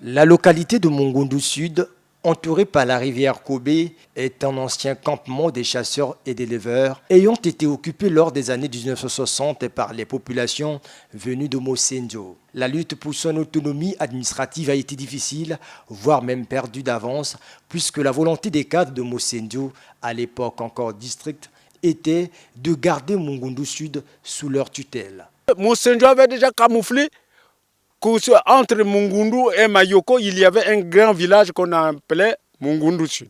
La localité de Mongoundou Sud, entourée par la rivière Kobe, est un ancien campement des chasseurs et des éleveurs ayant été occupé lors des années 1960 par les populations venues de Mosenjo. La lutte pour son autonomie administrative a été difficile, voire même perdue d'avance, puisque la volonté des cadres de Mosenjo, à l'époque encore district, était de garder Mongoundou Sud sous leur tutelle. Mosenjo avait déjà camouflé qu'entre Mongoundou et Mayoko, il y avait un grand village qu'on appelait Mongoundou Sud.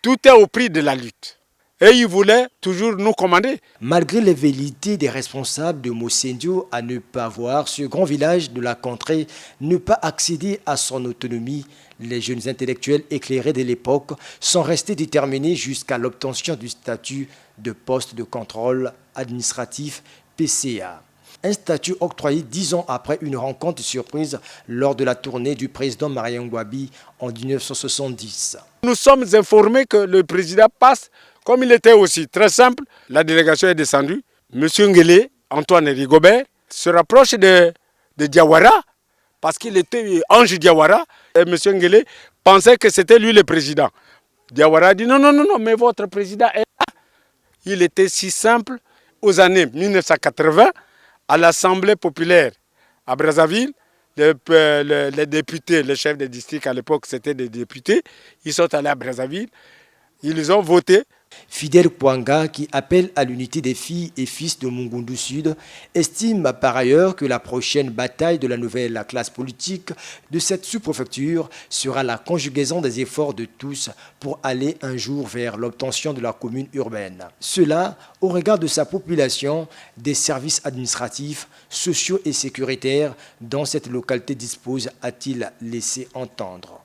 Tout est au prix de la lutte. Et ils voulaient toujours nous commander. Malgré les velléités des responsables de Mosenjo à ne pas voir ce grand village de la contrée ne pas accéder à son autonomie, les jeunes intellectuels éclairés de l'époque sont restés déterminés jusqu'à l'obtention du statut de poste de contrôle administratif PCA. Un statut octroyé 10 ans après une rencontre surprise lors de la tournée du président Marien Ngouabi en 1970. Nous sommes informés que le président passe, comme il était aussi très simple. La délégation est descendue. Monsieur Nguélé, Antoine Rigobert, se rapproche de Diawara, parce qu'il était ange Diawara. Et monsieur Nguélé pensait que c'était lui le président. Diawara a dit non, non, non, non, mais votre président est là. Il était si simple. Aux années 1980, à l'Assemblée populaire à Brazzaville, les députés, les chefs des districts à l'époque, c'était des députés, ils sont allés à Brazzaville, ils ont voté. Fidel Kouanga, qui appelle à l'unité des filles et fils de Mongoundou Sud, estime par ailleurs que la prochaine bataille de la nouvelle classe politique de cette sous-préfecture sera la conjugaison des efforts de tous pour aller un jour vers l'obtention de la commune urbaine. Cela au regard de sa population, des services administratifs, sociaux et sécuritaires dont cette localité dispose, a-t-il laissé entendre.